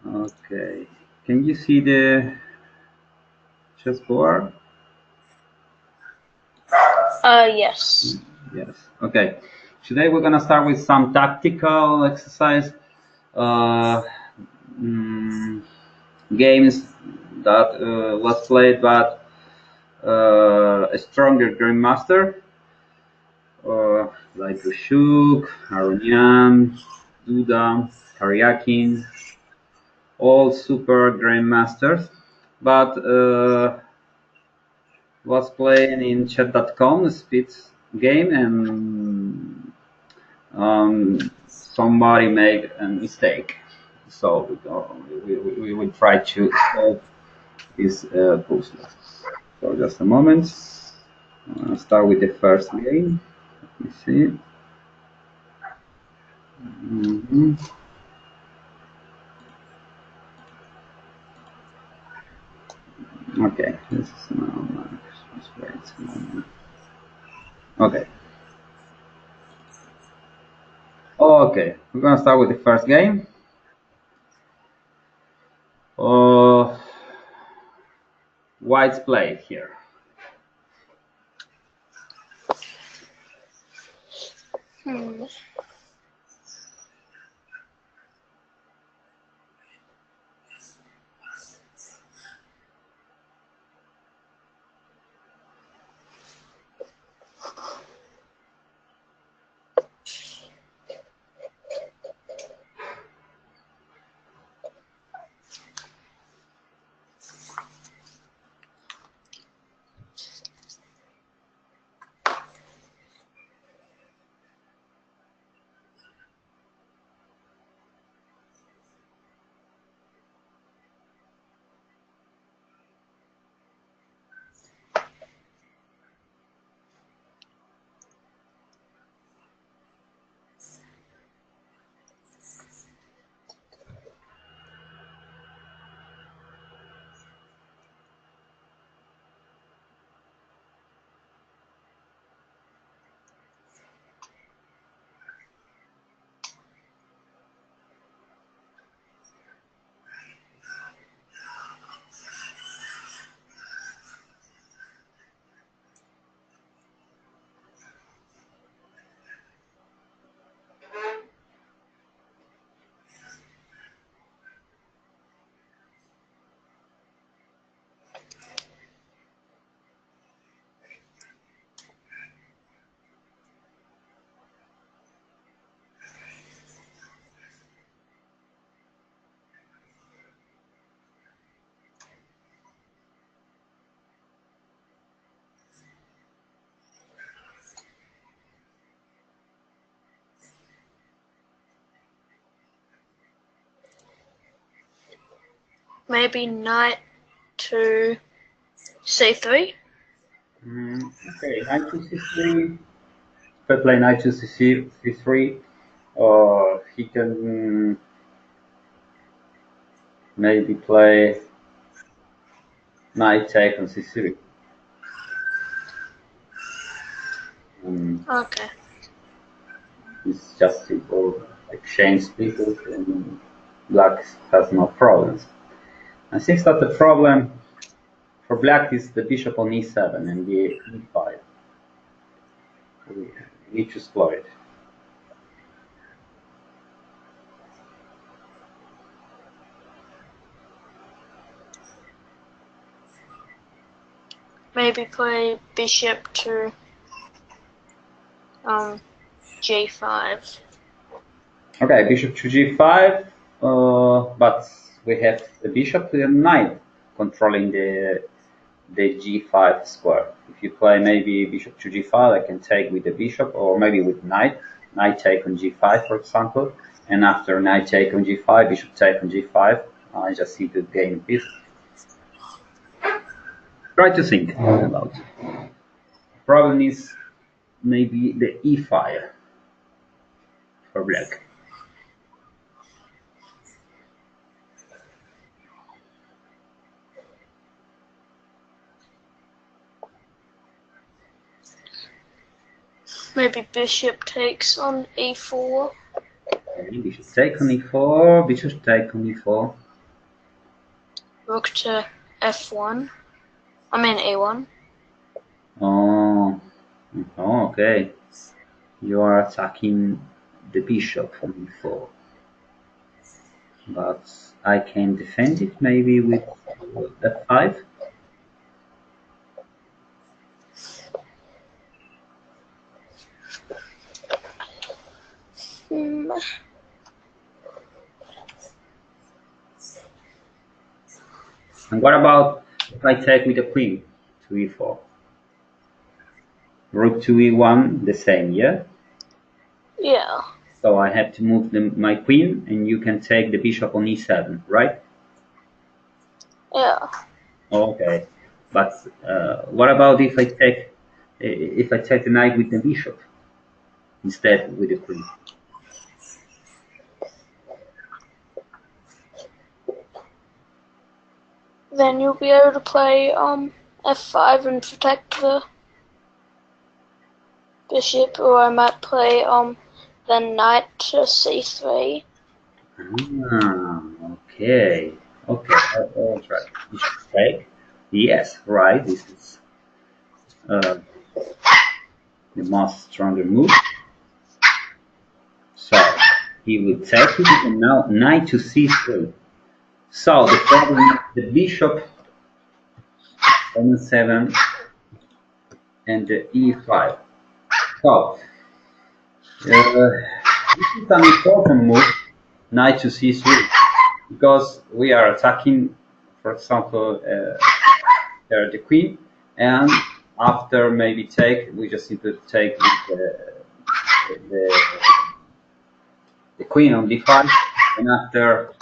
Okay. Can you see the chessboard? Yes. Yes. Okay. Today we're gonna start with some tactical exercise. Uh, mm, Games that was played by a stronger grandmaster, like Shuk, Aronian, Duda, Karyakin, all super grandmasters. But was playing in chat.com, speed game, and somebody made a mistake. So we will try to solve this puzzle. So just a moment. Start with the first game. Let me see. Mhm. Okay, this is now my Christmas break. Okay. Okay, we're gonna start with the first game. Uh, White's played here. Hmm. Maybe knight to c3. Okay, knight to c3. If I play knight to c3, he can maybe play knight take on c3. Okay. It's just simple exchange pieces, and black has no problems. I think that the problem for black is the bishop on e7 and the e5. We need to explore it. Maybe play bishop to g5. Okay, bishop to g5, but we have the bishop and knight controlling the g5 square. If you play maybe bishop to g5, I can take with the bishop, or maybe with knight take on g5, for example, and after knight take on g5, bishop take on g5, I just see the gain piece. Try to think about it. Problem is maybe the e file for black. Maybe bishop takes on e4. Okay, bishop take on e4, bishop take on e4. rook to f1. I mean e1. Oh, okay. You are attacking the bishop on e4, but I can defend it maybe with f5. And what about if I take with the queen to e4? Rook to e1, the same, yeah? Yeah. So I have to move my queen, and you can take the bishop on e7, right? Yeah. Okay. But what about if I take the knight with the bishop instead with the queen? Then you'll be able to play f5 and protect the bishop, or I might play the knight to c3. Ah, okay. Okay. I'll try. Bishop take. Yes, right. This is uh, the most stronger move. So he will take it, and now knight to c3. So the problem is the bishop on 7 and the e5. So this is an important move, knight to c3, because we are attacking, for example, the queen, and after maybe take, we just simply take the, the queen on d5, and after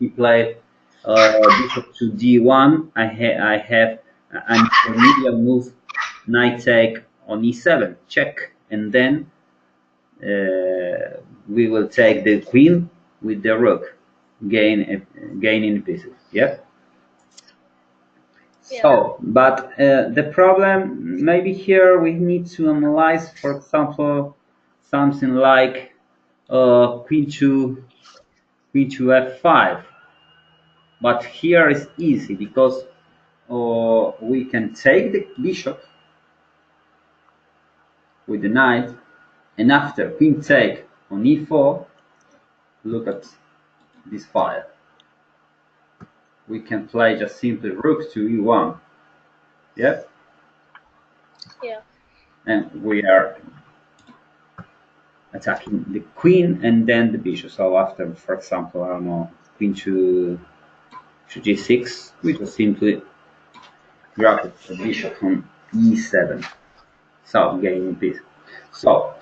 he played bishop to d1, I have an intermediate move, knight take on e7, check, and then we will take the queen with the rook, gaining pieces. Yeah. Yeah. So, but the problem maybe here we need to analyze, for example, something like queen to f5. But here is easy because we can take the bishop with the knight, and after queen take on e4, look at this file. We can play just simply rook to e1. Yeah. Yeah. And we are attacking the queen and then the bishop. So after, for example, I don't know, queen to g6, we just simply drop the bishop on e7. So gaining piece. So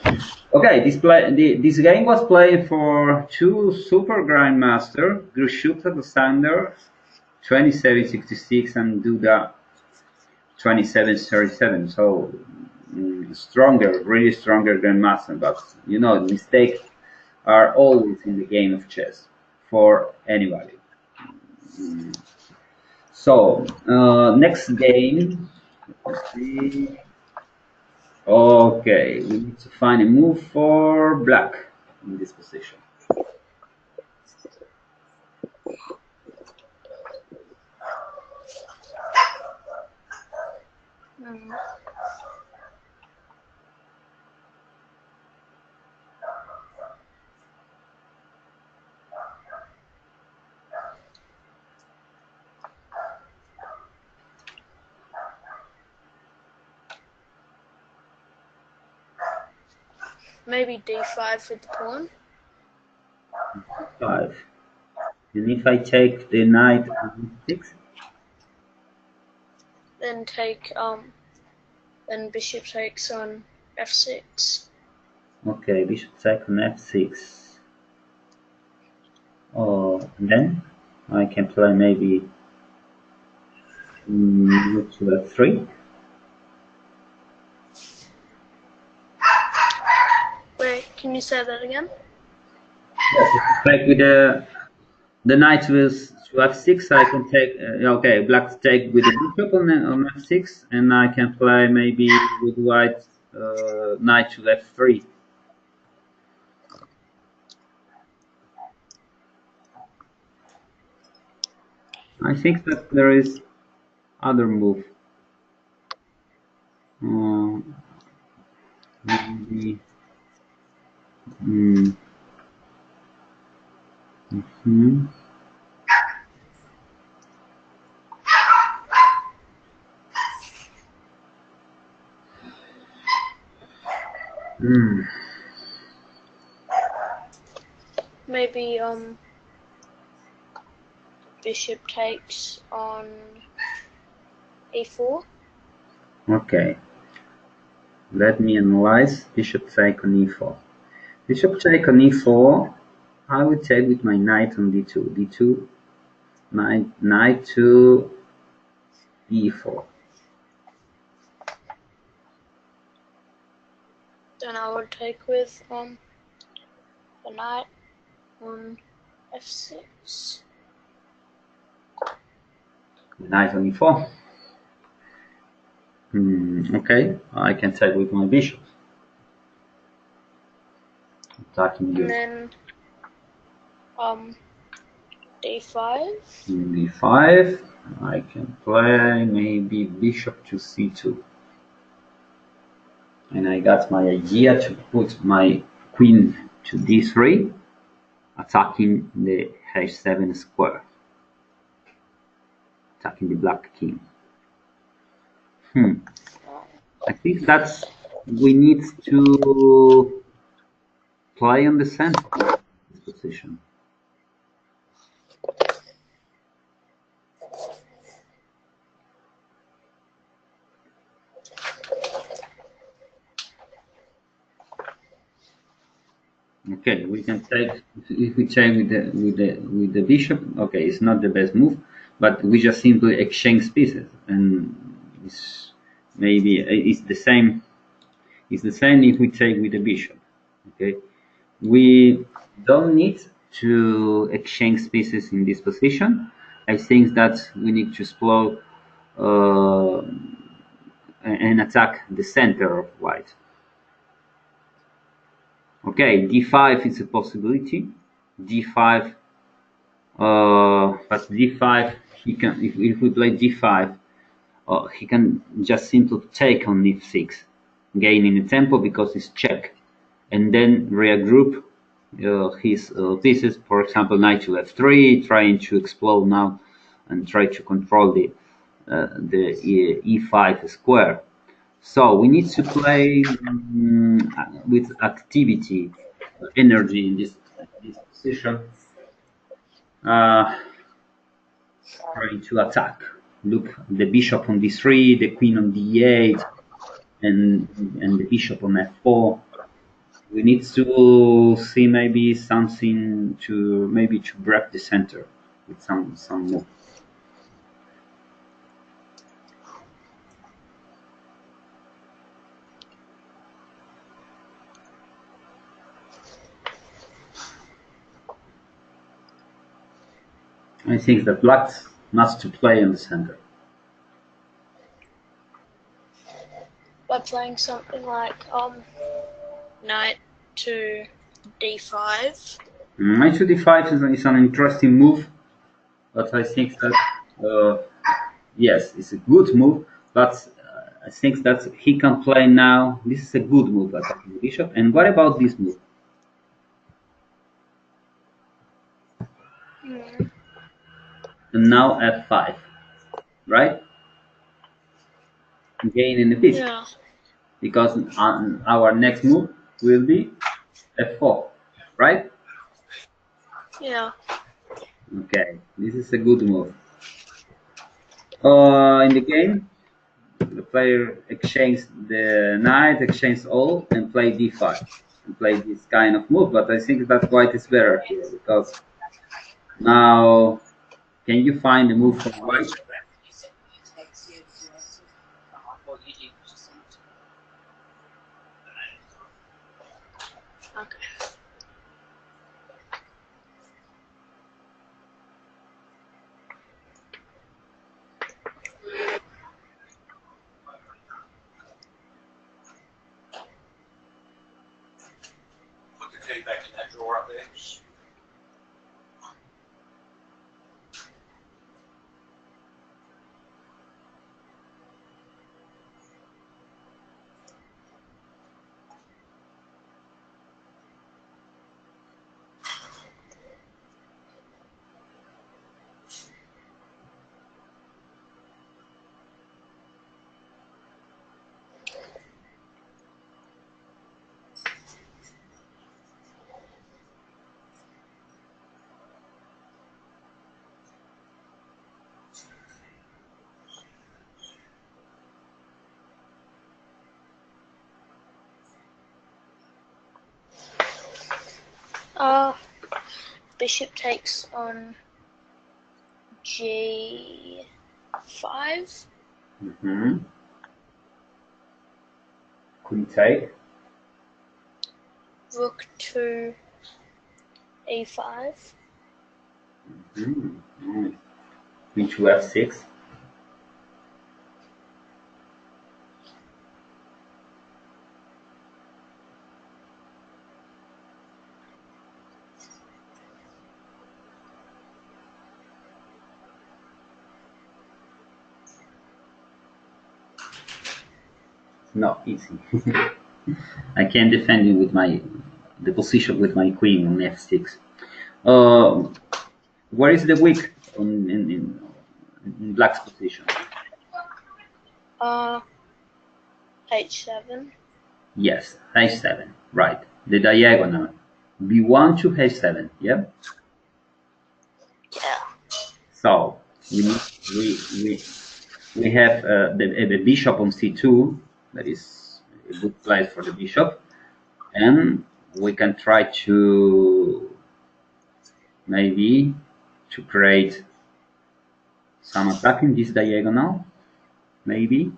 okay, this game was played for two super grandmaster, Grushuta Alexander 2766 and Duda 2737. So stronger, really stronger grandmaster. But you know, mistakes are always in the game of chess for anybody. So next game. Let's see. Okay, we need to find a move for black in this position. Mm. Maybe d5 with the pawn. 5. And if I take the knight on 6? Then then bishop takes on f6. Okay, bishop take on f6. Oh, and then I can play maybe rook to f3. Wait, can you say that again? Yes, if I take with the knight with to f6, I can take. Okay, black take with the bishop on f6, and I can play maybe with white knight to f3. I think that there is other move. Maybe. Mm, hmm. Mm. Maybe bishop takes on a4. Okay, let me analyze. Bishop take on e4. Bishop take on e4. I will take with my knight on d2. d2, knight to e4. Then I would take with the knight on f6. Knight on e4. Okay, I can take with my bishop. Attacking And you. then d5. d5. I can play maybe bishop to c2. And I got my idea to put my queen to d3, attacking the h7 square, attacking the black king. I think that's we need to play on the center this position. Okay, we can take if we take with the bishop. Okay, it's not the best move, but we just simply exchange pieces, and it's maybe it's the same. It's the same if we take with the bishop. Okay, we don't need to exchange pieces in this position. I think that we need to explore uh, and attack the center of white. Okay, d5 is a possibility. d5, but d5 he can if we play d5, he can just simply take on f6, gaining the tempo because it's check, and then regroup his pieces. For example, knight to f3, trying to explode now and try to control the e5 square. So we need to play with activity, energy in this position, uh, trying to attack. Look, the bishop on d3, the queen on d8, and the bishop on f4. We need to see maybe something to break the center with some move. I think that black must to play in the center. By playing something like knight to d5. Knight to d5 is an interesting move, but I think that yes, it's a good move. But I think that he can play now. This is a good move attacking the bishop. And what about this move? And now f5, right? Gaining the piece Yeah. because our next move will be f4, right? Yeah. Okay, this is a good move. In the game, the player exchanges the knight, exchanges all, and play d5, and play this kind of move. But I think that white is better here because now, can you find a move for white? Okay. Put the key back in that drawer up there. Bishop takes on G5. Mm-hmm. Queen take. Rook to A5. Mm-hmm. Queen to F6. Not easy. I can defend you with the position with my queen on f6. Uh, where is the weak in black's position? H7. Yes, h7. Right. The diagonal b1 to h7. Yeah. Yeah. So we have the bishop on c2. That is a good place for the bishop, and we can try to maybe to create some attack in this diagonal, maybe.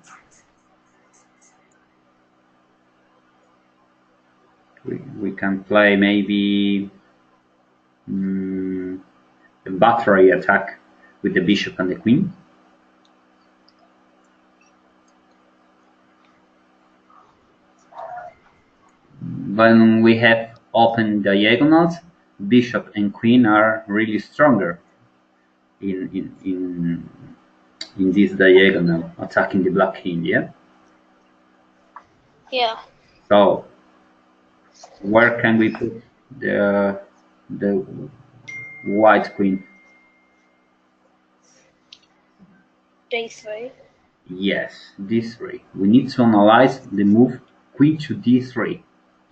We can play maybe a battery attack with the bishop and the queen. When we have open diagonals, bishop and queen are really stronger in this diagonal, attacking the black king, yeah? Yeah. So where can we put the white queen? D3. Yes, d3. We need to analyze the move queen to d3.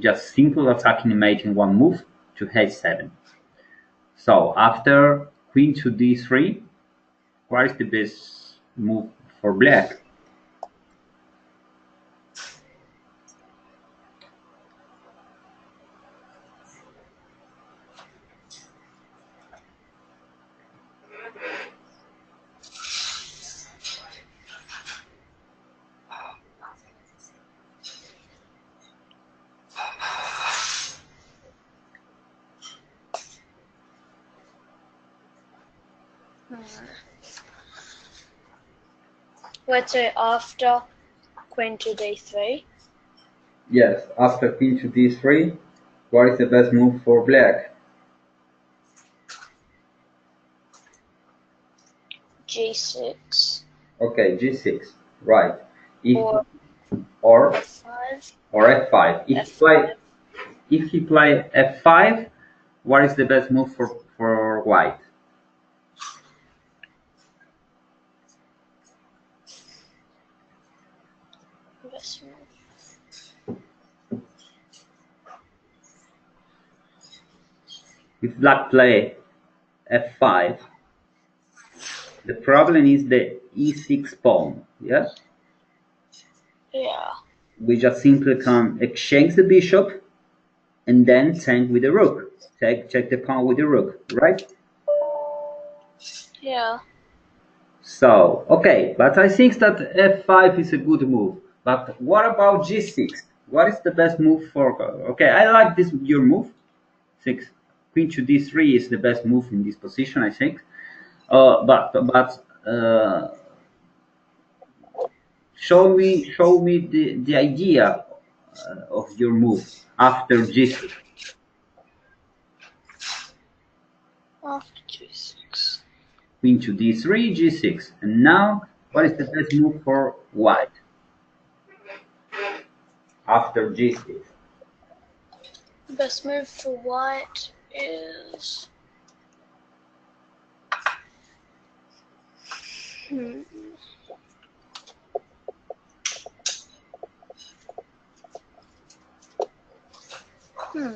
Just simple attacking mate in one move to h7. So after queen to d3, what is the best move for black? Let's say after queen to D3. Yes, after queen to d3, what is the best move for black? G6. Okay, g6, right. If Or or F5. f5. F5. If he play f5, what is the best move for white? Best move. If black play f5, the problem is the e6 pawn. Yeah, Yeah. we just simply can exchange the bishop and then tank with the rook. Check the pawn with the rook, right? Yeah. So okay, but I think that f5 is a good move. But what about g6? What is the best move for? Okay, I like this your move. Six queen to d3 is the best move in this position, I think. But show me the idea of your move after g6. After G6. Queen to d3, g6, and now what is the best move for white after g6? The best move for white is. Hmm. Hmm.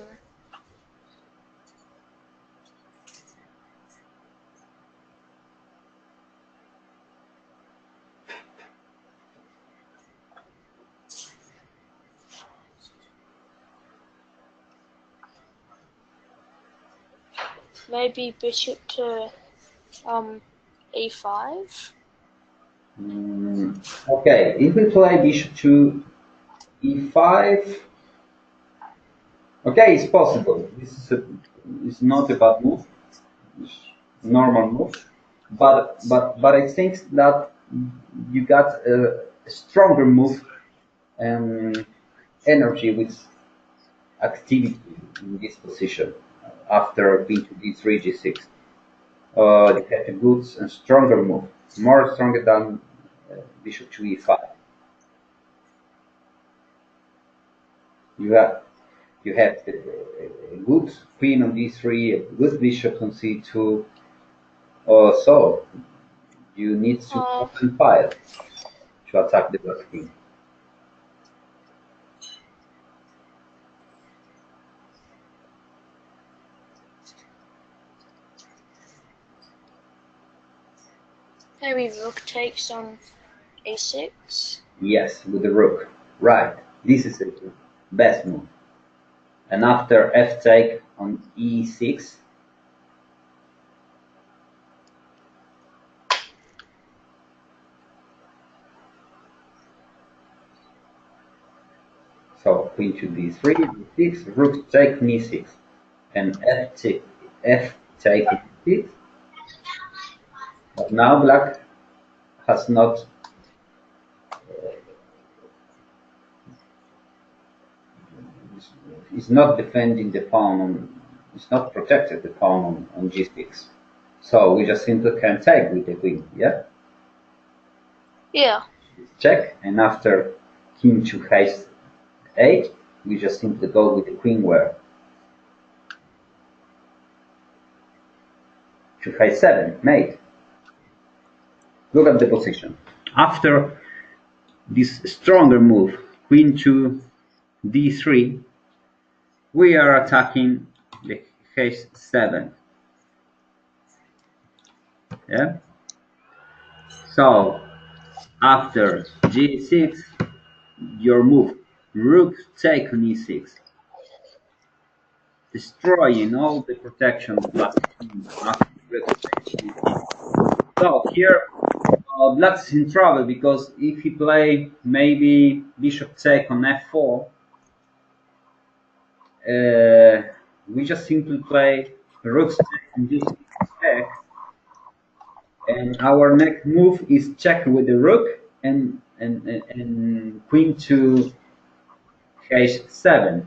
maybe bishop to e5. Okay, if we play bishop to e5, okay, it's possible. It's not a bad move. It's a normal move, but I think that you got a stronger move and energy with activity in this position after queen to d3, g6. You have a good and stronger move, more stronger than bishop to e5. You have you have a good queen on d3, a good bishop on c2. So you need to open file to attack the black king. Maybe rook takes on a6. Yes, with the rook. Right. This is the best move. And after f take on e6. So queen to d3, d6, rook take on e6, and f take e6. But now black has not is not defending the pawn on, it's not protected the pawn on g6. So we just simply can take with the queen, yeah? Yeah. Check, and after king to h8, we just simply go with the queen where? To h7, mate. Look at the position. After this stronger move, queen to d3, we are attacking the h7. Yeah. So after g6, your move, rook take on e6, destroying all the protection of black after rook takes e6. So here black's in trouble because if he play maybe bishop take on f4, we just simply play rook take on d6 check, and our next move is check with the rook and queen to h7.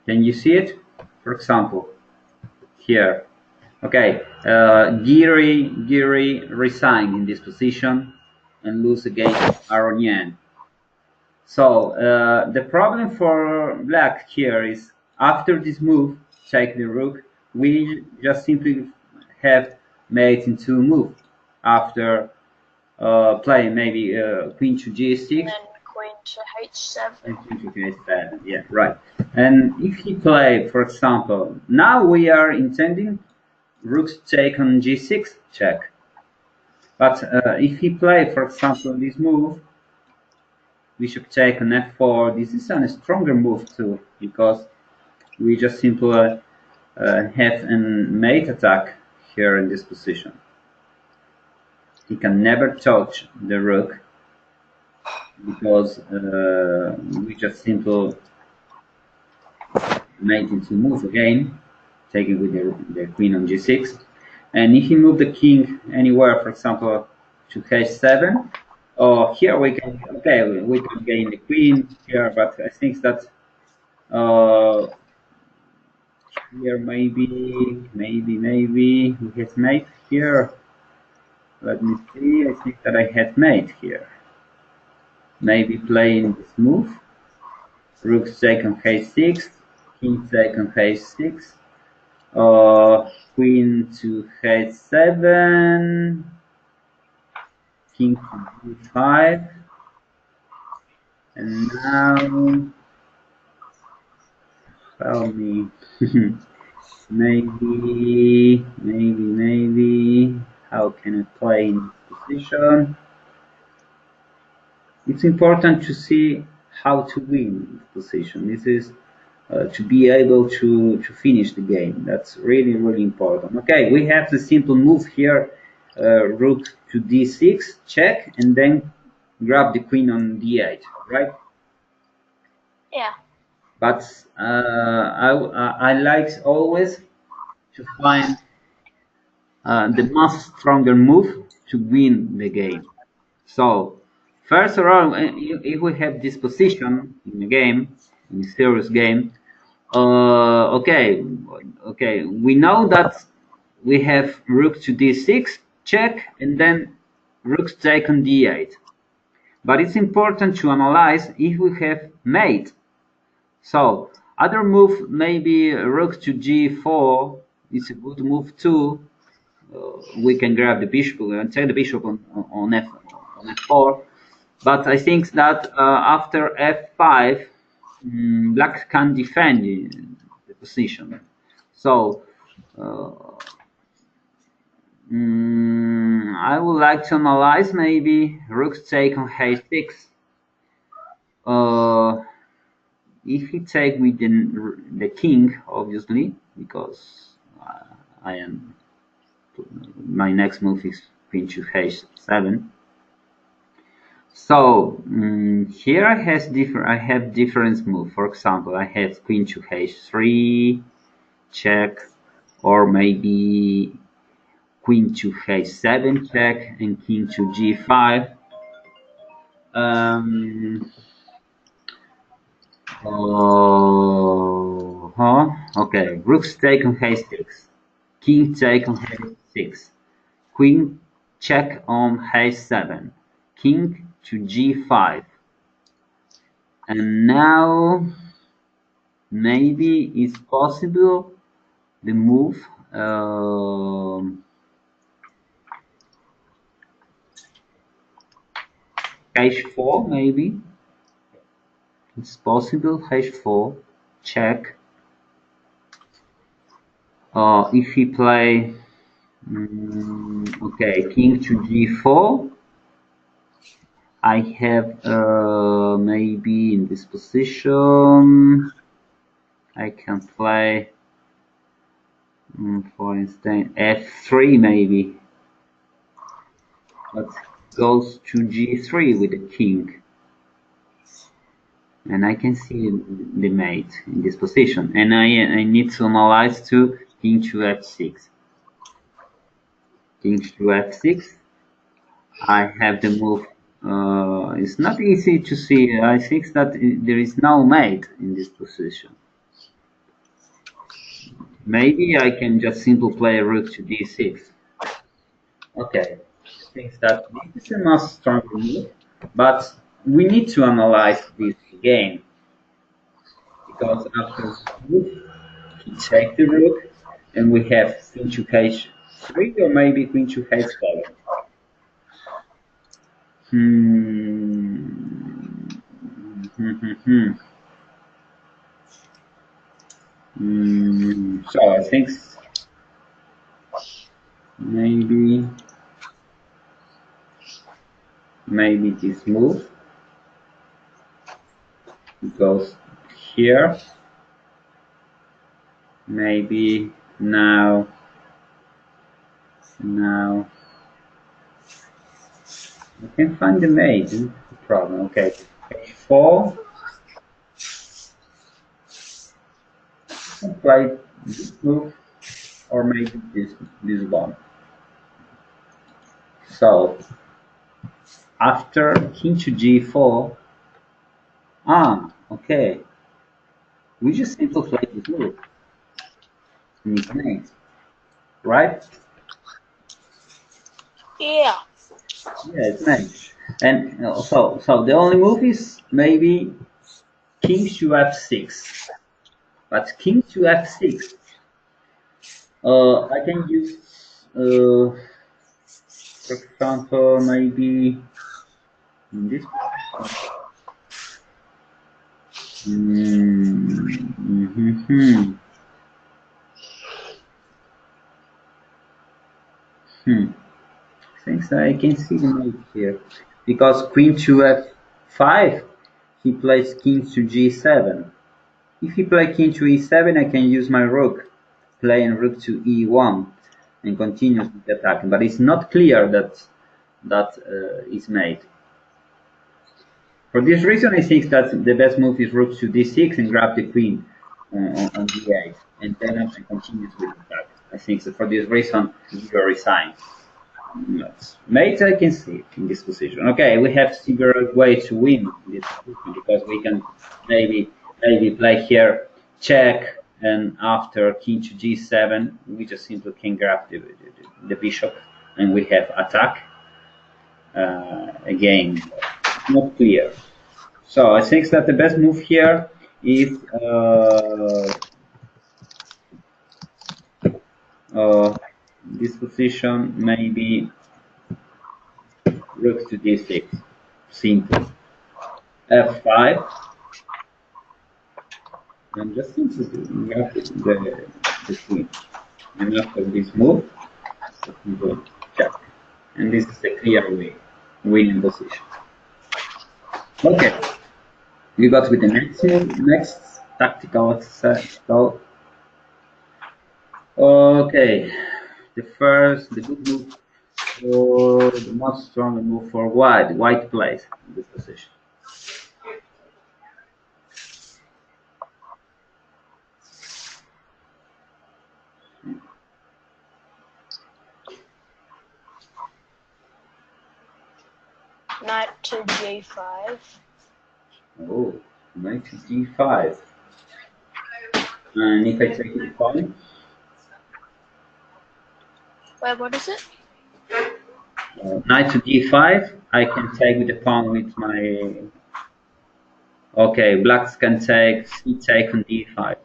Can you see it? For example, here. Okay, Giri resigned in this position and lose against Aronian. So the problem for black here is after this move, take the rook, we just simply have mate in two moves. After playing maybe queen to g6 and then queen to h7. and queen to h7. Yeah, right. And if he play, for example, now we are intending rook take on g6 check. But if he play, for example, this move, bishop take on f4, this is a stronger move too, because we just simply have a mate attack here in this position. He can never touch the rook because we just simply mate into move again, taking with the queen on g6. And if you move the king anywhere, for example, to h7, here we can, okay, we can gain the queen here, but I think that here maybe we have mate here. Let me see, I think that I had mate here. Maybe playing this move. Rook take on h6, king take on h6, queen to h7, king to d5, and now tell me maybe how can I play in this position? It's important to see how to win this position. This is to be able to finish the game. That's really, really important. Okay, we have the simple move here, rook to d6, check, and then grab the queen on d8, right? Yeah. But I like always to find the most stronger move to win the game. So first of all, if we have this position in a game, in a serious game, okay, okay, we know that we have rook to d6, check, and then rook take on d8. But it's important to analyze if we have mate. So other move, maybe rook to g4 is a good move too. We can grab the bishop and take the bishop on f4. But I think that after f5, black can defend the position. So I would like to analyze maybe rook take on h6. Uh, if he take with the king, obviously, because I am my next move is queen to h7. So here I have different move. For example, I have queen to h3, check, or maybe queen to h7 check and king to g5. Um, okay, rook's take on h6, king take on h6, queen check on h7, king to g5, and now maybe it's possible the move h4 maybe it's possible h4 check. If he play okay king to g4, I have maybe in this position I can play for instance f3 maybe, but goes to g3 with the king, and I can see the mate in this position, and I need to analyze to king to f6. King to f6. I have the move. It's not easy to see. I think that there is no mate in this position. Maybe I can just simply play rook to d6. Okay, I think that this is a much stronger move, but we need to analyze this game because after move, he take the rook, and we have queen to h3 or maybe queen to h7. So I think maybe this move goes here. Maybe now I can find the mate. No problem. Okay, h4. I can play this move or maybe this one. So after king to g4. Okay. We just simply play this move. And it's mate, right? Yeah. Yeah, it's nice. And so the only move is maybe king to f6. But king to f6, I can use, for example, maybe in this position. Thanks, I can see the mate here. Because queen to f5, he plays king to g7. If he play king to e7, I can use my rook, playing rook to e1, and continue with the attack. But it's not clear that that is made. For this reason, I think that the best move is rook to d6 and grab the queen on d8, and then I can continue with the attack. I think that for this reason, you resign. Yes. Mate, I can see in this position. Okay, we have several ways to win this position because we can maybe play here check, and after king to g7, we just simply can grab the bishop, and we have attack. Again, not clear. So I think that the best move here is this position, maybe rook to d6, simple. F5, and just simply grab the queen. And after this move, we go check. And this is a clear way, winning position. Okay, we got with the next move, next tactical exercise. So, okay, the good move, or the most strong move for white. White plays in this position. Knight to g5. Oh, knight to d5. And if I take the pawn, Wait, what is it? knight to d5, I can take with the pawn with my. Okay, blacks can take c take on d5.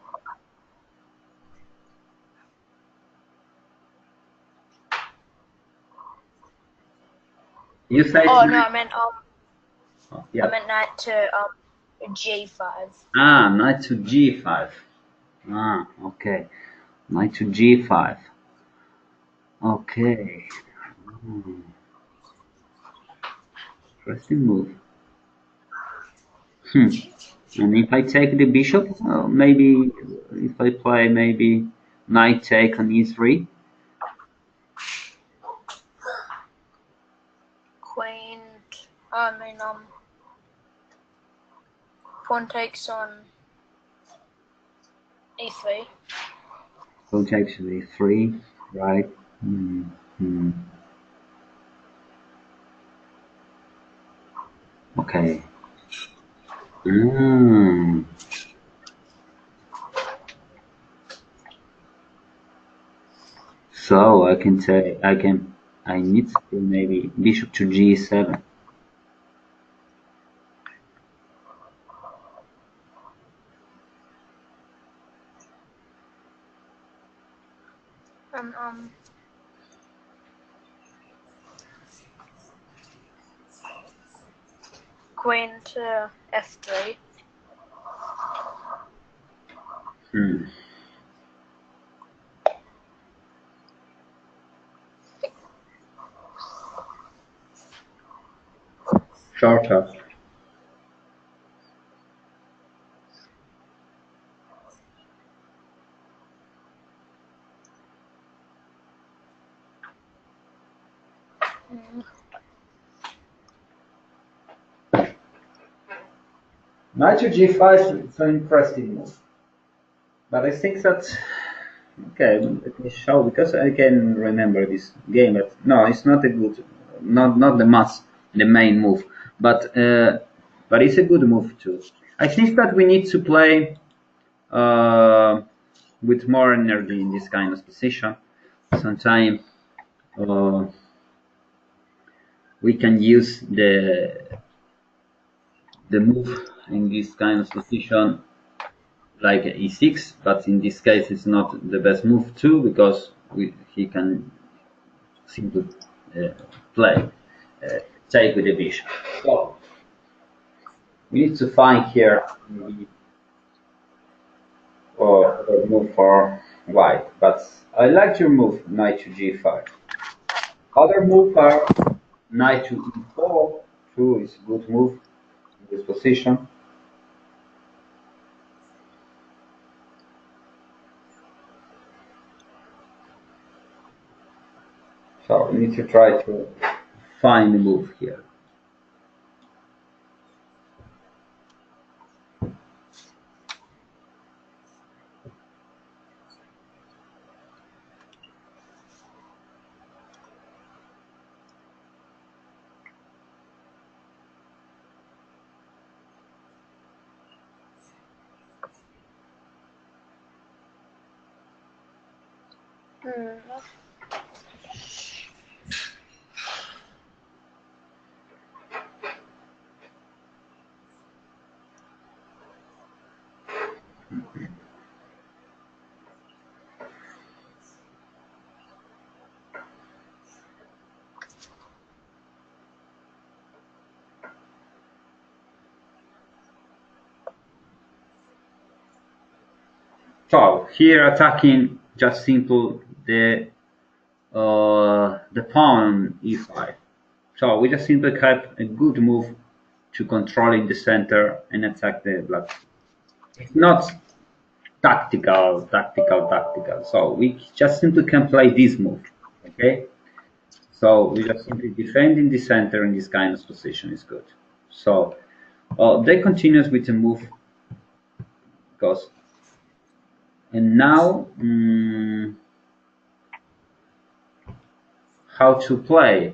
You say. Oh no, I meant Yeah. I meant knight to g5. Ah, knight to g5. Ah, okay. Knight to g5. Okay. Interesting move. And if I take the bishop, maybe if I play maybe knight take on e3. Queen. Pawn takes on e3. So takes e3, right? Hmm. Okay. So I can say I need to maybe bishop to g7. Queen to f3. Shorter. Knight to g5 is an interesting move, but I think that okay. Let me show because I can remember this game. But no, it's not a good, not the main move, but it's a good move too. I think that we need to play with more energy in this kind of position. Sometimes we can use the move in this kind of position like e6, but in this case it's not the best move too because he can simply play take with the bishop. So we need to find here maybe a move for white, but I like your move knight to g5. Other move are knight to e4 too is a good move in this position. So we need to try to find a move here. Hmm. So here attacking just simple the pawn e5. So we just simply have a good move to controlling the center and attack the black. It's not tactical. So we just simply can play this move. Okay. So we just simply defending the center in this kind of position is good. So they continues with the move goes. And now how to play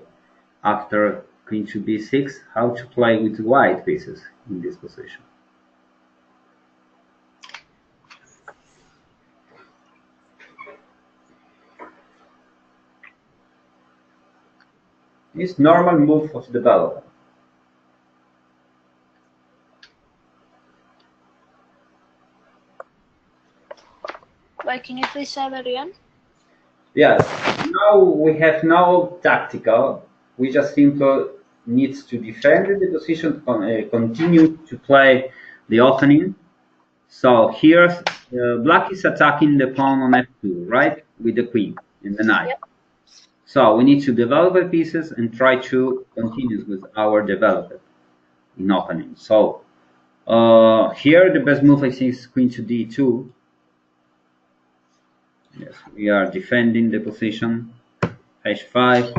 after queen to b6, how to play with white pieces in this position. It's normal move of development. Wait, can you please say that again? Yes, now we have no tactical. We just simply need to defend the position, continue to play the opening. So here, black is attacking the pawn on f2, right, with the queen and the knight. Yep. So we need to develop the pieces and try to continue with our development in opening. So here the best move I think is queen to d2. Yes, we are defending the position. h5,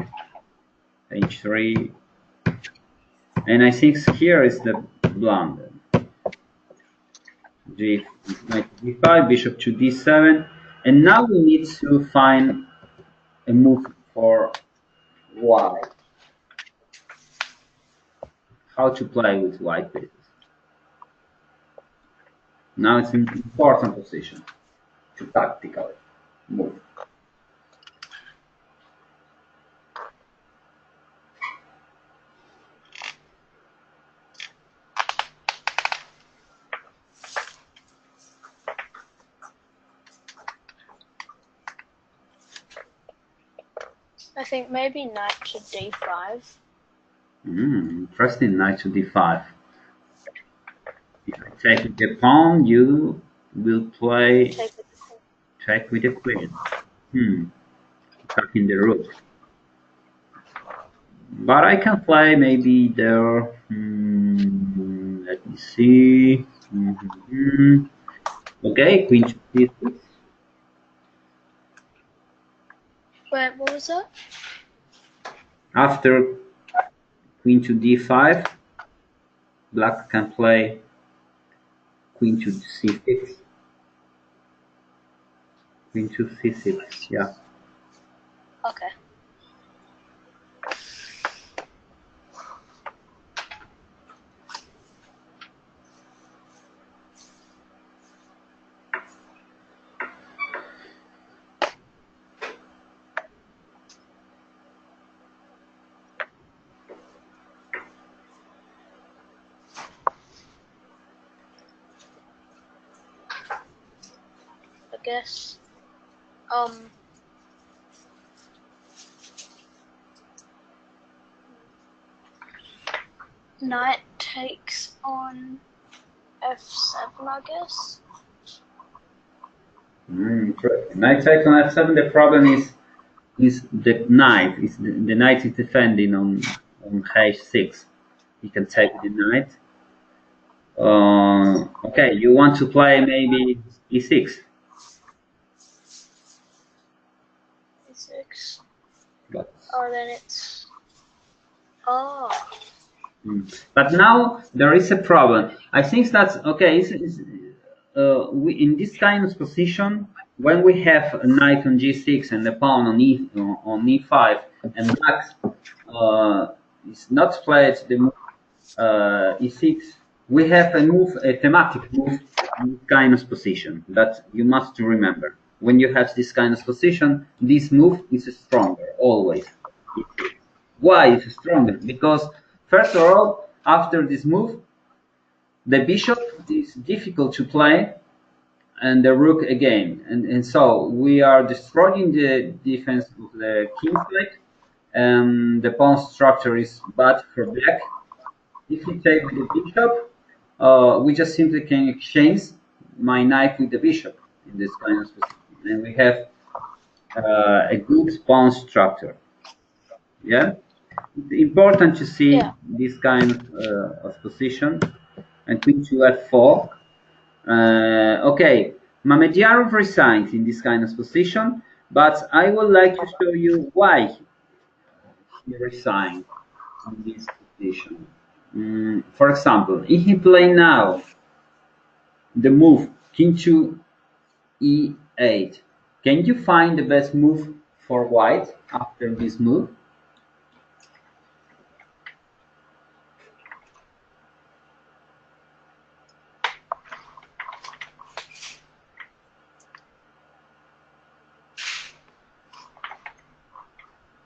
h3, and I think here is the blunder. G, knight to d5, bishop to d7, and now we need to find a move for white. How to play with white pieces. Now it's an important position to tactically move. I think maybe knight to d5. Interesting, knight to d5. If I take the pawn, you will play Take with the queen. check with the queen. Attacking the rook. But I can play maybe there. Let me see. Okay, queen to d6. Wait, what was that? After queen to d5, black can play queen to c6. Queen to c6, yeah. Okay. I guess. Knight takes on f7, I guess. Knight takes on f7. The problem is the knight. Is the knight is defending on h6. He can take the knight. Okay, you want to play maybe e6. e6. But Oh, then it's. Oh. but now there is a problem. I think that's okay. We, in this kind of position, when we have a knight on g6 and a pawn on e5, and black is not played the move e6, we have a thematic move in this kind of position that you must remember. When you have this kind of position, this move is stronger always. Why is stronger? Because first of all, after this move, the bishop is difficult to play, and the rook again, and so we are destroying the defense of the king side, and the pawn structure is bad for black. If you take the bishop, we just simply can exchange my knight with the bishop in this kind of position, and we have a good pawn structure. Yeah, it's important to see Yeah. this kind of position. And queen to f4. Okay, Mamedjarov resigned in this kind of position, but I would like to show you why he resigned in this position. For example, if he play now the move king to e8, can you find the best move for white after this move?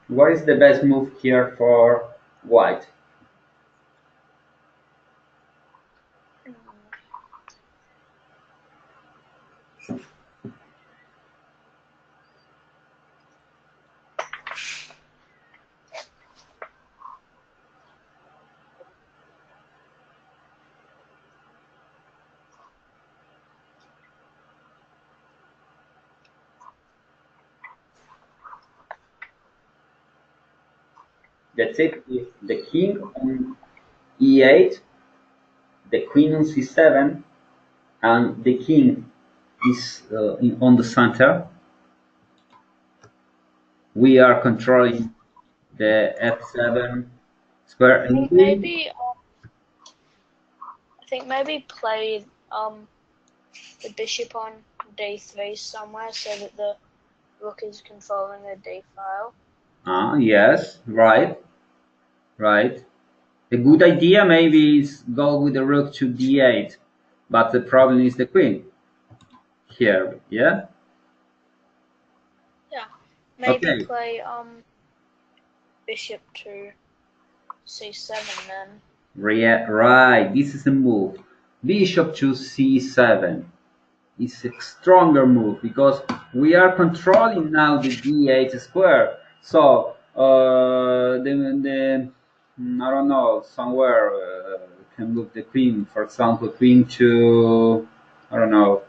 What is the best move here for white? That's it. If the king on e8, the queen on c7, and the king is on the center, we are controlling the f7 square, and we, Maybe. I think maybe play the bishop on d3 somewhere so that the rook is controlling the d file. yes, right, right. A good idea maybe is go with the rook to d8, but the problem is the queen here. Yeah. Yeah. Maybe Okay. play bishop to c7 then. Right. This is a move. Bishop to c7 is a stronger move because we are controlling now the d8 square. So I don't know, somewhere can move the queen. For example, queen to, I don't know.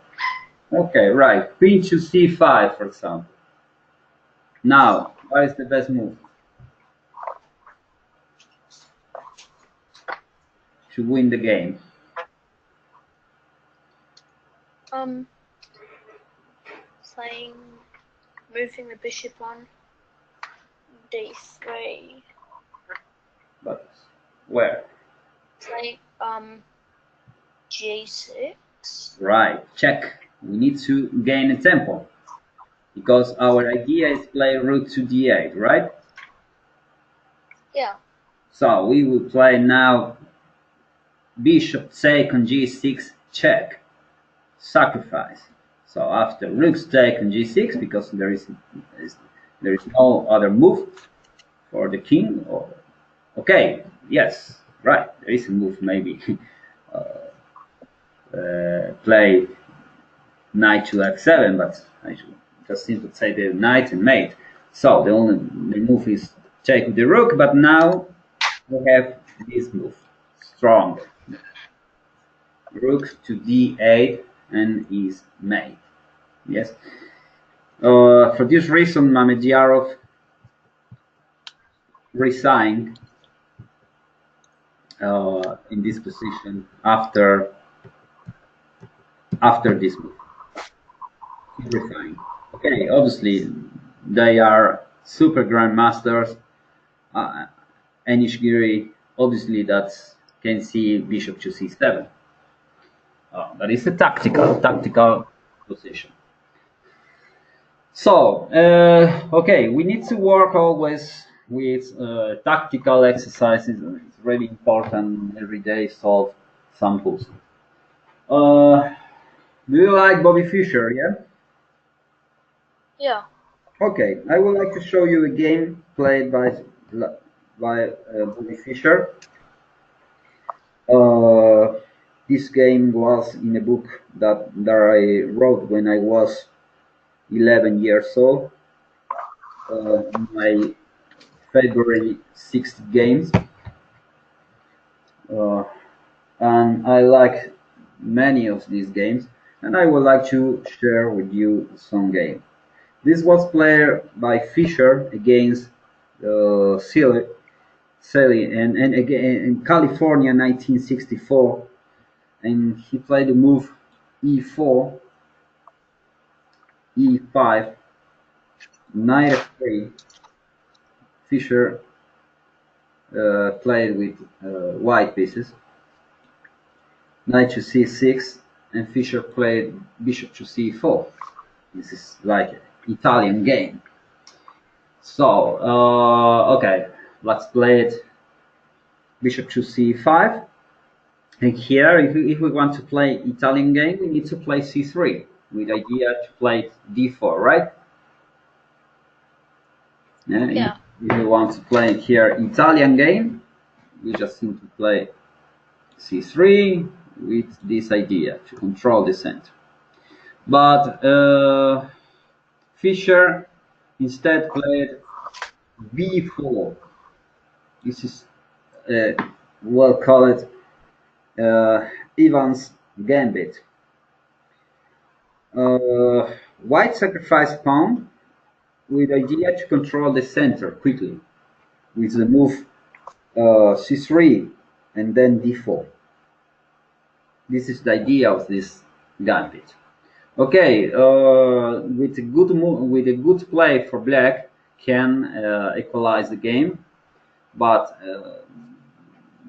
Okay, right, queen to c5, for example. Now, what is the best move to win the game? Playing, moving the bishop on d3. But where? Playing g6. Right, check. We need to gain a tempo because our idea is play rook to d8, right? Yeah. So we will play now bishop take on g6 check, sacrifice. So after rook take on g6, because there is no other move for the king. Or okay, yes, right, there is a move maybe. Play knight to f7, but I should just simply say the knight and mate. So the move is take with the rook, but now we have this move, strong. Rook to d8 and is mate. Yes. For this reason, Mamedjarov resigned in this position after this move. He resigned. Okay, obviously they are super grandmasters, uh, Enishgiri, obviously that can see bishop to c7. That is a tactical position. So, okay, we need to work always with tactical exercises. It's really important every day solve some puzzles. Uh, do you like Bobby Fischer? Yeah. Yeah. Okay, I would like to show you a game played by Bobby Fischer. Uh, this game was in a book that I wrote when I was 11 years old. My February 6th games, uh, and I like many of these games, and I would like to share with you some game. This was played by Fisher against Sealy, and again in California 1964, and he played the move e4, e5, knight f3. Fisher played with white pieces, knight to c6, and Fischer played bishop to c4. This is like an Italian game. So, okay, let's play it bishop to c5. And here, if we want to play Italian game, we need to play c3 with idea to play d4, right? Yeah. If you want to play here Italian game, we just need to play c3 with this idea to control the center. But Fischer instead played b4. This is well called Ivan's gambit. White sacrificed pawn with idea to control the center quickly with the move c3 and then d4. This is the idea of this gambit. Okay, with a good move, with a good play for black, can equalize the game, but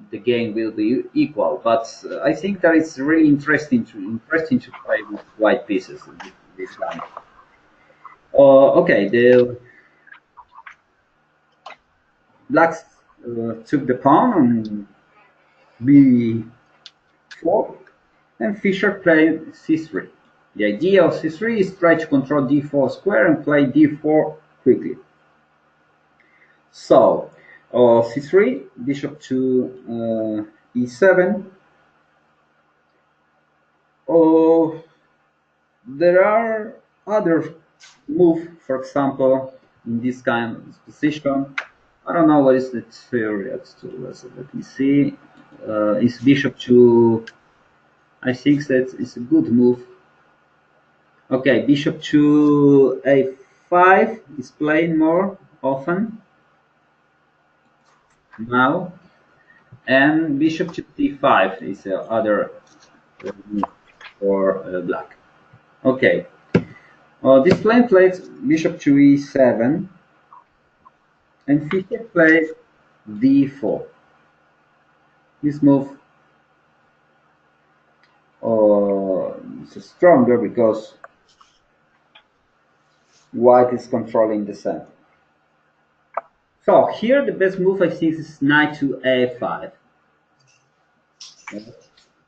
the game will be equal. But I think that it's really interesting to play with white pieces this time. Okay, the blacks took the pawn on b4, and Fischer played c3. The idea of c3 is try to control d4 square and play d4 quickly. So, c3, bishop to e7. Oh, there are other moves, for example, in this kind of position. I don't know what is the theory. Let me see. It's bishop to. I think that it's a good move. Okay, bishop to a5 is playing more often now, and bishop to d5 is the other move for black. Okay, this plan plays bishop to e7, and Fischer plays d4. This move is stronger because white is controlling the center. So here the best move I think is knight to a5.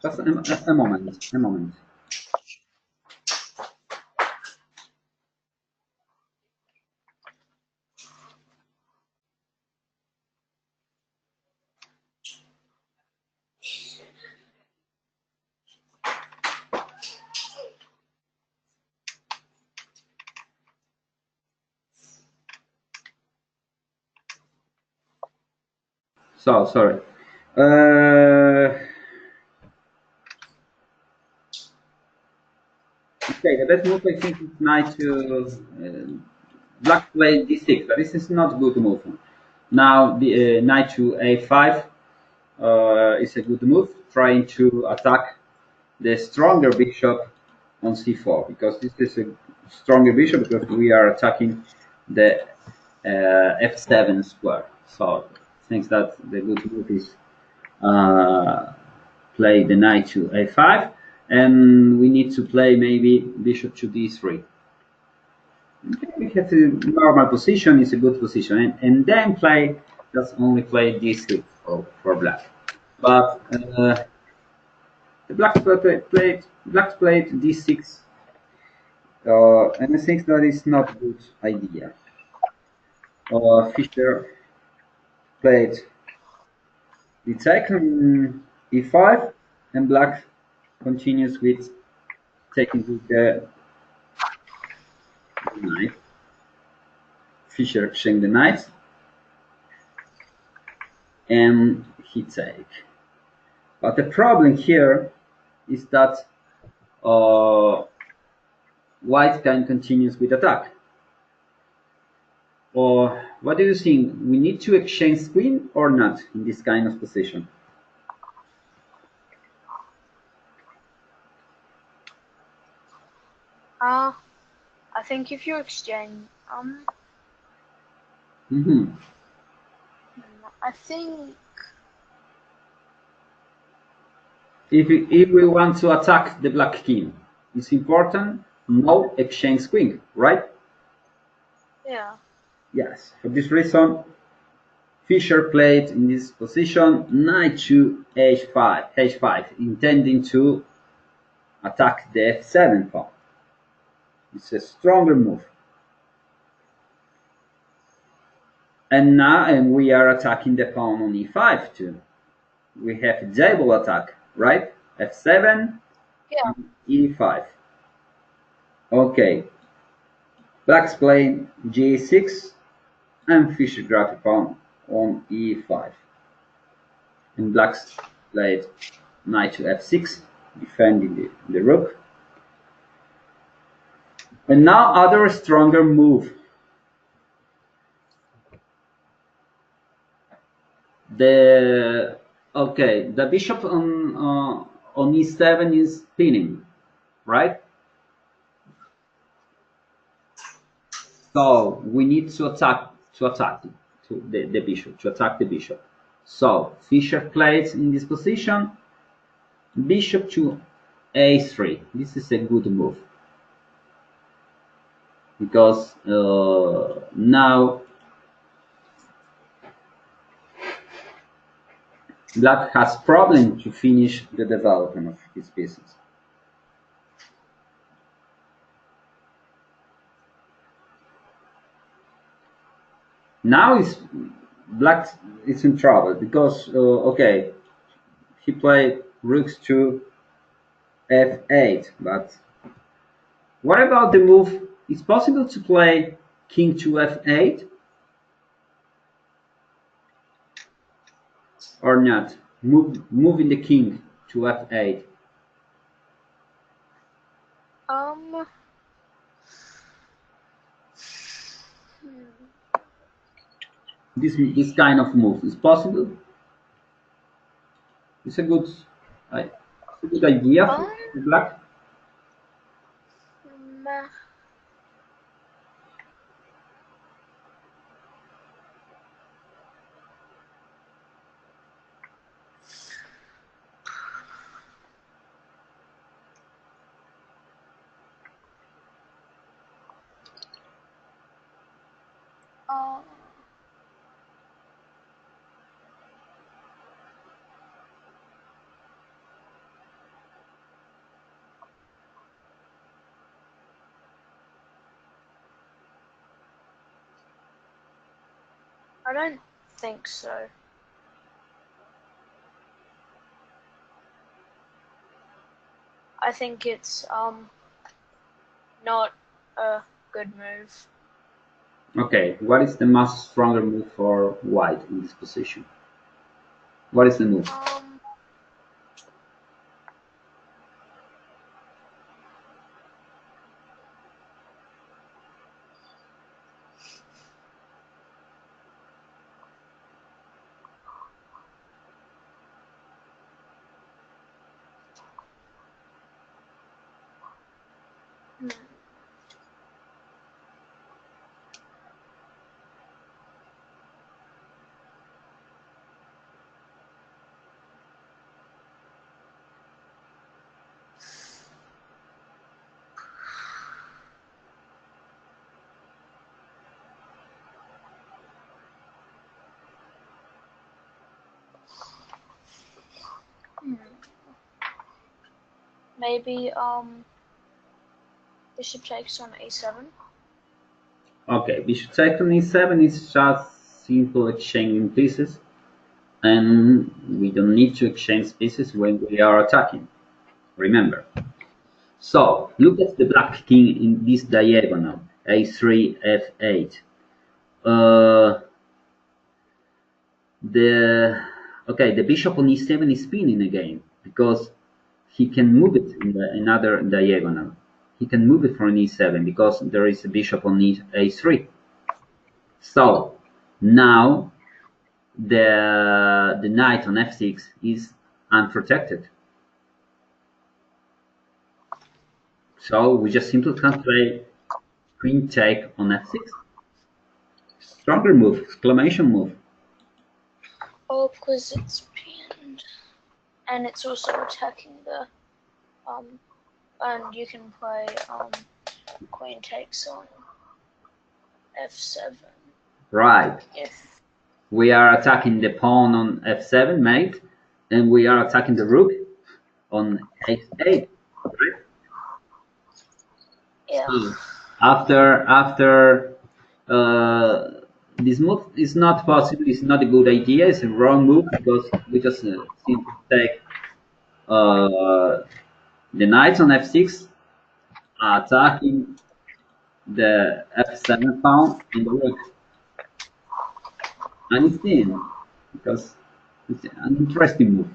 Just a moment. So sorry. Okay, the best move I think is knight to black play d6, but this is not good move. Now the knight to a5 is a good move, trying to attack the stronger bishop on c4, because this is a stronger bishop because we are attacking the f7 square. So I think that the good move is uh, play the knight to a5, and we need to play maybe bishop to d3. We have a normal position, is a good position, and then play just only play d6 for black. But the blacks played d6, and I think that is not a good idea. Fischer played the second e5, and black continues with taking with the knight. Fischer exchange the knight, and he take. But the problem here is that uh, white can continues with attack. Or what do you think? We need to exchange queen or not in this kind of position? I think if you exchange, Mhm. I think, If we want to attack the black king, it's important no exchange queen, right? yeah. Yes. For this reason, Fischer played in this position knight to h5, intending to attack the f7 pawn. It's a stronger move. And now and we are attacking the pawn on e5 too. We have double attack, right? f7 Yeah. and e5. Okay, black's playing g6 and Fischer grab the pawn on e5. And black's played knight to f6, defending the rook. And now other stronger move. The bishop on e7 is pinning, right? So we need to attack the bishop, to attack the bishop. So Fischer plays in this position bishop to a3. This is a good move because now black has problem to finish the development of his pieces. Now is black is in trouble because okay, he played rooks to f8, but what about the move? It's possible to play king to f8 or not? Moving the king to f8. Um. This kind of move is possible. It's a good, it's a good idea Um. for black. mm, uh, I don't think so. I think it's not a good move. Okay, what is the most stronger move for white in this position? What is the move? Um. hmm, maybe bishop takes on a7. Okay, bishop takes on e7 is just simple exchanging pieces, and we don't need to exchange pieces when we are attacking. Remember. So look at the black king in this diagonal, a3, f8. The bishop on e7 is spinning again because he can move it in another diagonal. He can move it from e7 because there is a bishop on a3. So now the knight on f6 is unprotected. So we just simply can play queen take on f6. Stronger move, exclamation move. Oh, because it's pinned, and it's also attacking the and you can play queen takes on f7. Right. If We are attacking the pawn on f7, mate, and we are attacking the rook on h8. Right? yeah. So after this move is not possible. It's not a good idea. It's a wrong move because we just simply take the knight on f6, attacking the f7 pawn and the rook, and it's in because it's an interesting move.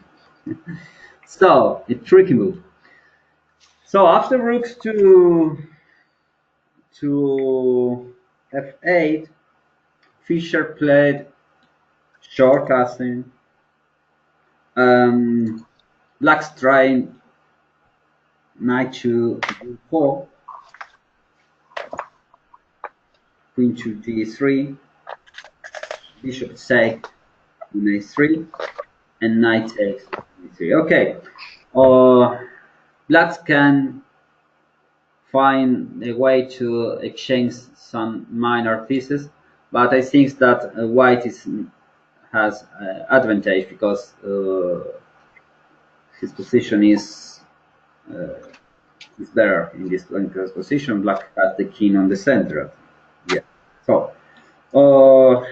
So a tricky move. So after rooks to f8, Fischer played short casting. Black's trying knight to d4, queen to d3, bishop takes on a3, and knight takes d3. Okay, Black can find a way to exchange some minor pieces, but I think that white has advantage because his position is better in this position. Black has the king on the center. Yeah. So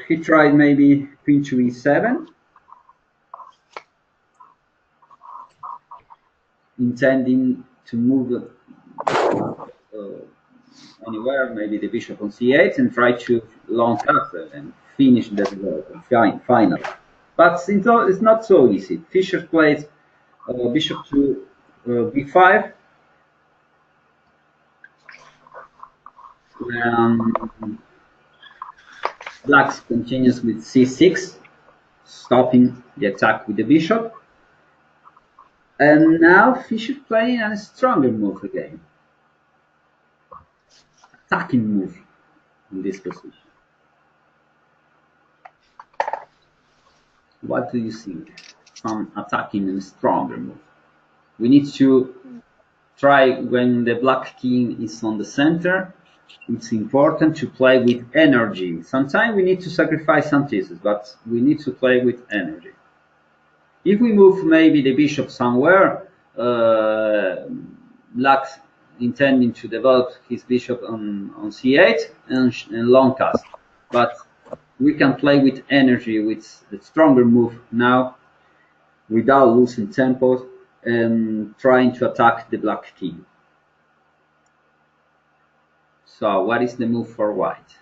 he tried maybe queen to e7, intending to move anywhere, maybe the bishop on c8, and try to long castle and finish the development final. But it's not so easy. Fischer plays bishop to b5. Black continues with c6, stopping the attack with the bishop. And now Fischer playing a stronger move again. Attacking move in this position. What do you think? Some attacking and stronger move. We need to try when the black king is on the center. It's important to play with energy. Sometimes we need to sacrifice some pieces, but we need to play with energy. If we move maybe the bishop somewhere, black intending to develop his bishop on c8 and long cast. But we can play with energy with the stronger move now without losing tempo and trying to attack the black king. So what is the move for white?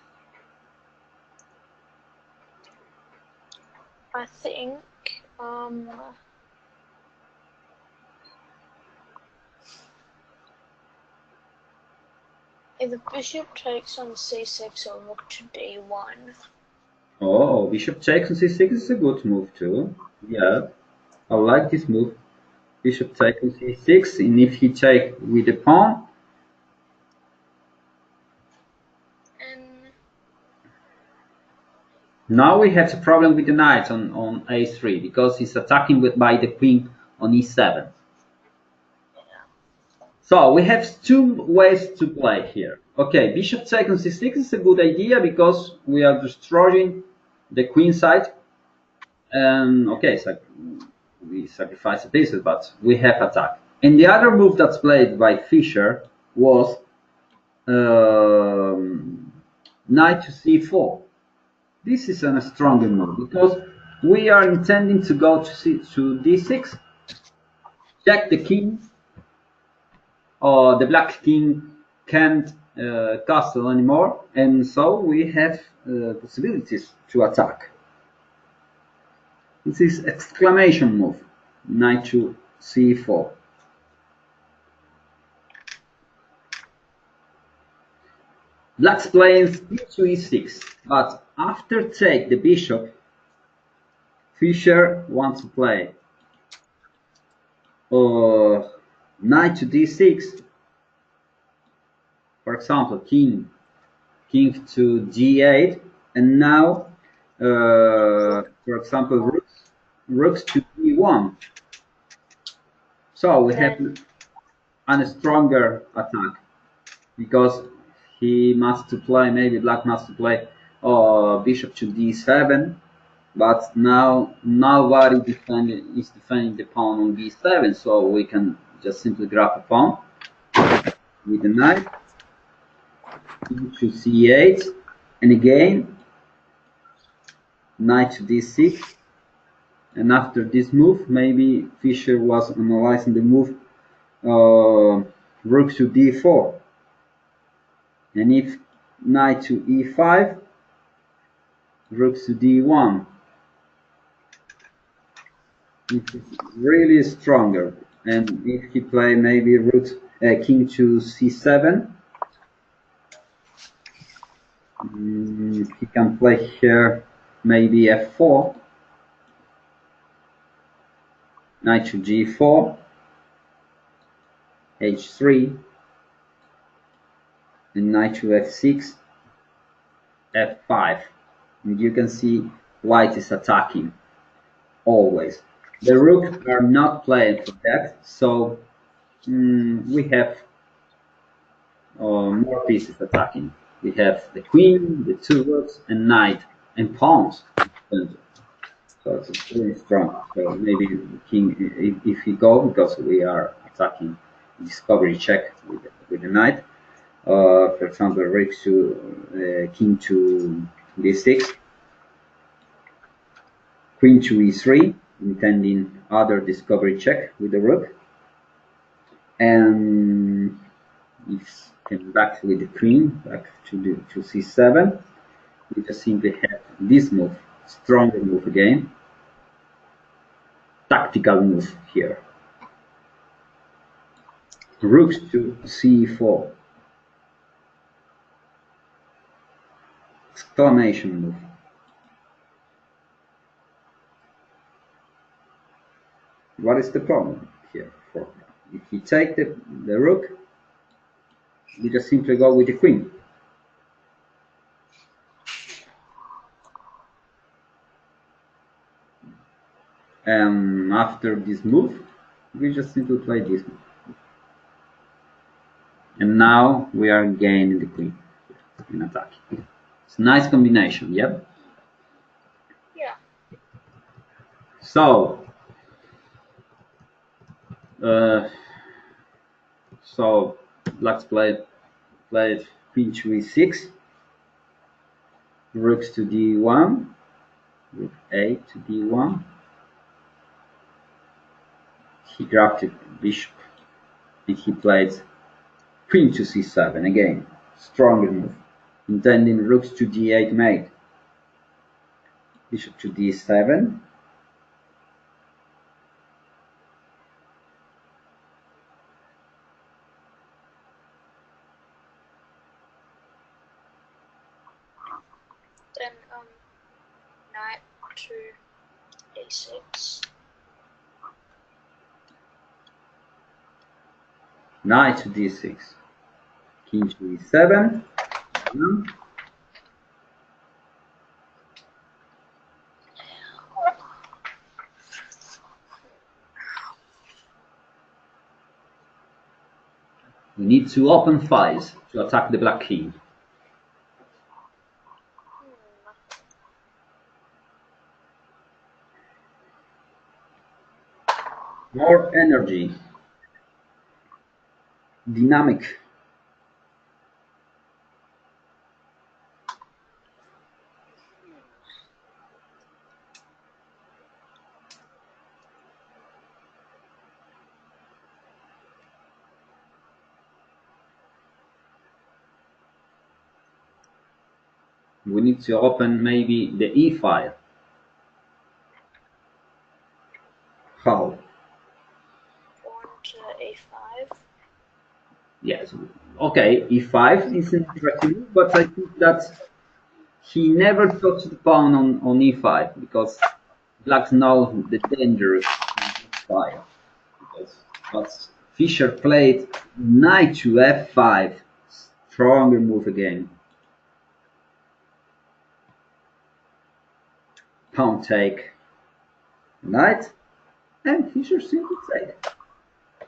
I think if the bishop takes on c6 or rook to d1. Oh, bishop takes on c6 is a good move too. Yeah, I like this move. Bishop takes on c6, and if he take with the pawn, And now we have a problem with the knight on a3 because he's attacking by the queen on e7. So we have two ways to play here. Okay, bishop takes on c6 is a good idea because we are destroying the queen side. Okay, so we sacrifice the pieces, but we have attack. And the other move that's played by Fischer was knight to c4. This is a stronger move because we are intending to go to d6, check the king, or the black king can't castle anymore, and so we have possibilities to attack. This is exclamation move, knight to c4. Black's playing c to e6, but after take the bishop, Fischer wants to play knight to d6, for example, king to d8, and now, for example, rooks to d1. So we have a stronger attack because he must to play, maybe black must to play bishop to d7, but now nobody is defending the pawn on b7, so we can just simply grab a pawn with the knight to c8, and again knight to d6. And after this move, maybe Fischer was analyzing the move rook to d4, and if knight to e5, rook to d1. It is really stronger. And if he play maybe king to c7, he can play here maybe f4, knight to g4, h3, and knight to f6, f5. And you can see white is attacking always. The rook are not playing for that, so we have more pieces attacking. We have the queen, the two rooks, and knight, and pawns. So it's really strong. So maybe king, if he go, because we are attacking discovery check with the knight. For example, rook to king to d6, queen to e3, intending other discovery check with the rook, and if came back with the queen back to c7, we just simply have this move, stronger move again, tactical move here. Rooks to c4, exclamation move. What is the problem here? If you take the rook, you just simply go with the queen. And after this move, we just simply play this move. And now we are gaining the queen in attack. It's a nice combination, yep? Yeah. So let's play queen to e6, rooks to d1, rook a to d1. He grabbed the bishop and he played queen to c7 again, stronger move, intending rooks to d8 mate, bishop to d7, Then knight to a6. knight to d6, king to e7. We need to open fires to attack the black king. More energy. dynamic. We need to open maybe the E file. How? Pawn to a5. Yes. Okay, E5 is an interesting move, but I think that he never touched the pawn on E5 because Black knows the dangers in this file. But Fischer played knight to F5. Stronger move again. Pawn take. Knight. And Fischer simply take.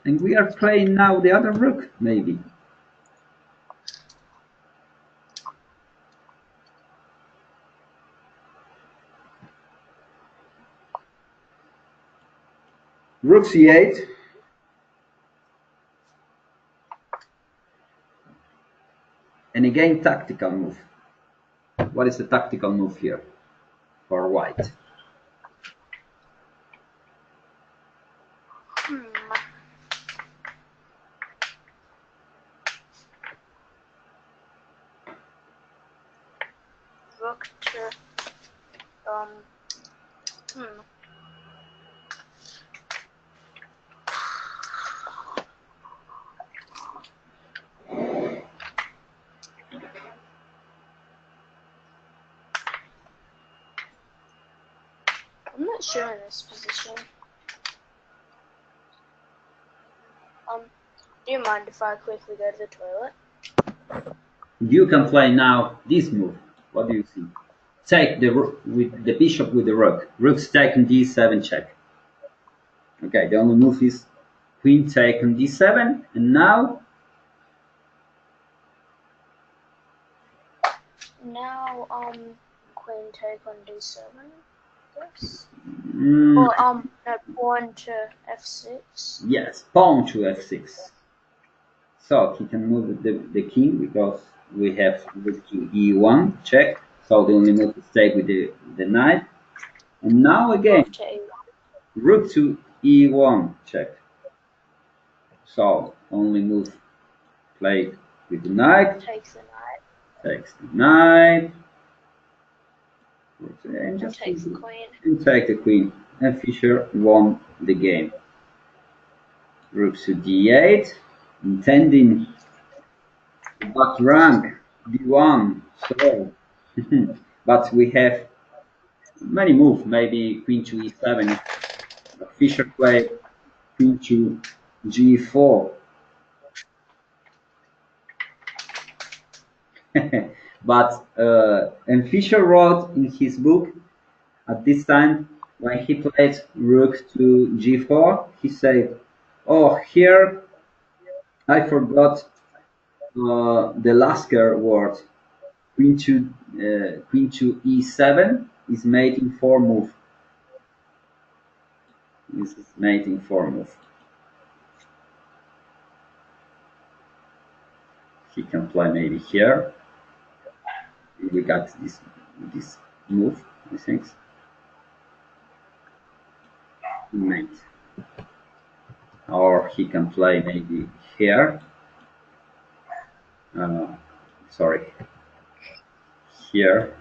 And we are playing now the other rook, maybe. Rook C8. And again, tactical move. What is the tactical move here for white? Rook to I'm not sure in this position. Do you mind if I quickly go to the toilet? You can play now this move. What do you see? Take the rook with the bishop with the rook. Rook's taken d7 check. Okay, the only move is queen taken d7, and now queen take on d7, yes. mm, Or no, pawn to f6. yes, pawn to f6. So he can move the king because we have rook to e1 check. So the only move is take with the knight. And now again, To a1. rook to e1 check. So only move played with the knight. Takes the knight. Takes the knight. And just takes the queen. And take the queen. And Fischer won the game. Rook to d8, intending the back rank d1. So, but we have many moves. Maybe queen to e7. Fischer played queen to g4. But and Fischer wrote in his book at this time when he played rook to g4, he said, "Oh, here I forgot the Lasker word. Queen to e7 is mating 4 move. This is mating 4 move. He can play maybe here. We got this move, I think. Mate. Or he can play maybe here. Sorry. Here.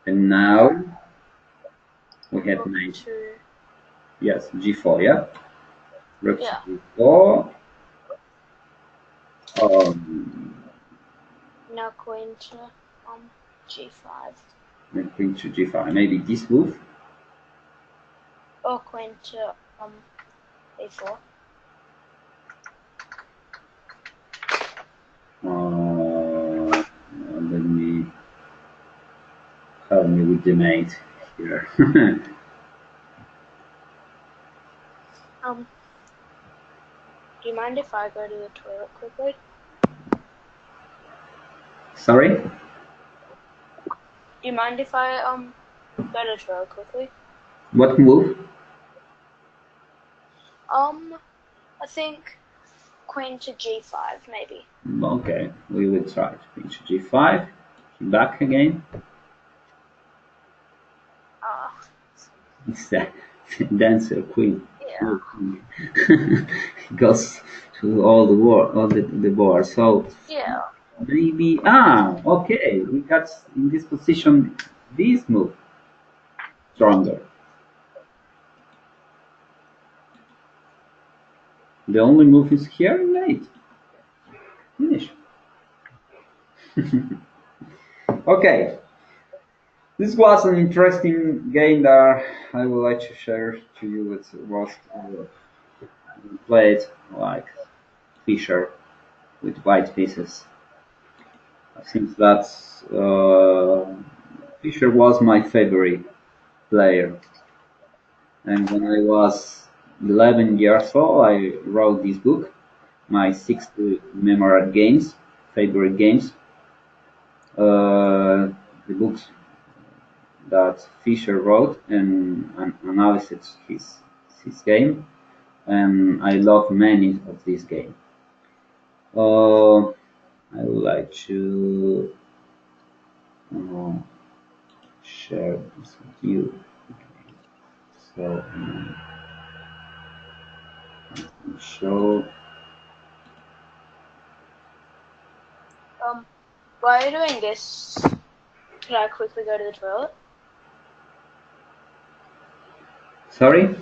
And now we have mate. Yes, g4, yeah? Rook Yeah. g4. Now queen to g5. And queen to g5. Maybe this move. Or queen to a4. Let me help me with the mate here. Do you mind if I go to the toilet quickly? Sorry? Do you mind if I go to the toilet quickly? What move? I think queen to g5, maybe. Okay, we will try queen to g5. Back again. Uh, It's the dancer queen. yeah. Goes to all the war, all the board. So Yeah. maybe okay. We got in this position this move stronger. The only move is here in late. Finish. Okay. This was an interesting game that I would like to share to you. It was played like Fisher with white pieces. I think that Fisher was my favorite player. And when I was 11 years old, I wrote this book, my 60 memorable games, favorite games. The books that Fisher wrote and analyzed his game, and I love many of these games. I would like to uh, share this with you. So, show. While you're doing this, could I quickly go to the toilet? Sorry.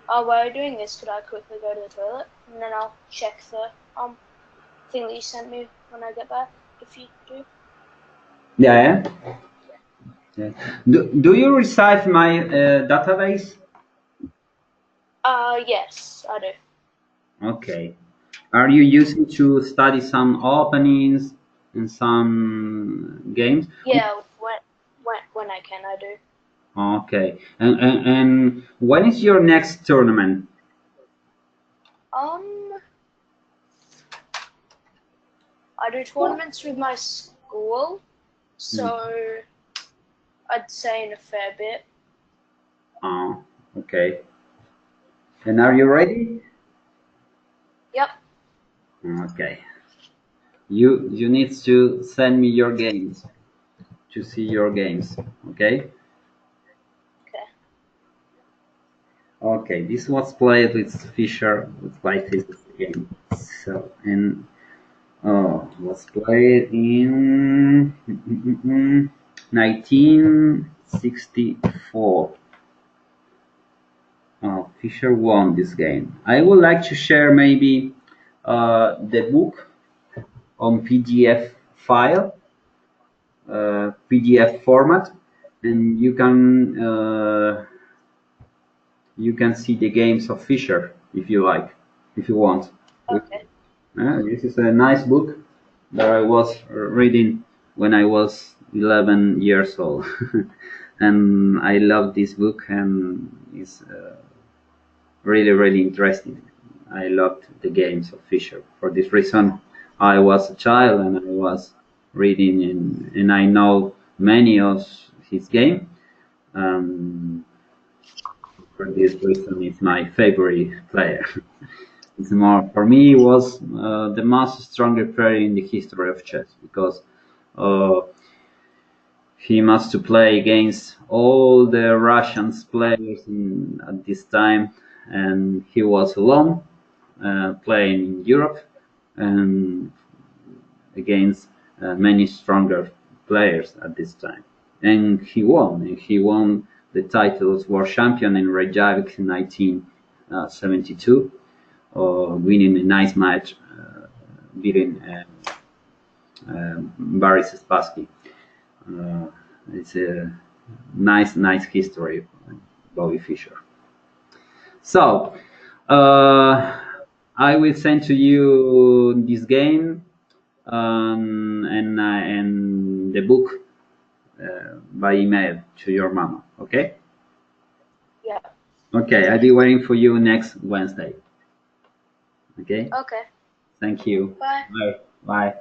While you're doing this, could I quickly go to the toilet? And then I'll check the thing that you sent me when I get back, if you do. Yeah. Yeah. Do you receive my database? Yes, I do. Okay. Are you using to study some openings and some games? Yeah, when I can, I do. Okay. And when is your next tournament? Um, I do tournaments with my school, so I'd say in a fair bit. Oh, okay. And are you ready? Yep. Okay. You need to send me your games to see your games. Okay. Okay. Okay. This was played with Fisher with white faces game. So and was played in 1964. Fisher won this game. I would like to share maybe the book on PDF file, PDF format, and you can see the games of Fisher if you like, if you want. Okay. This is a nice book that I was reading when I was 11 years old, and I love this book, and it's really really interesting. I loved the games of Fisher. For this reason, I was a child and I was reading, and I know many of his game. Um, for this reason, it's my favorite player. It's more for me. It was the most stronger player in the history of chess because uh, he must to play against all the Russian players at this time, and he was alone playing in Europe and against many stronger players at this time. And he won. And he won the title as world champion in Reykjavik in 1972, winning a nice match, beating Boris Spassky. Uh, it's a nice history, Bobby Fischer. So, I will send to you this game and the book by email to your mama. Okay? Yeah. Okay, I'll be waiting for you next Wednesday. Okay? Okay. Thank you. Bye. Bye. Bye.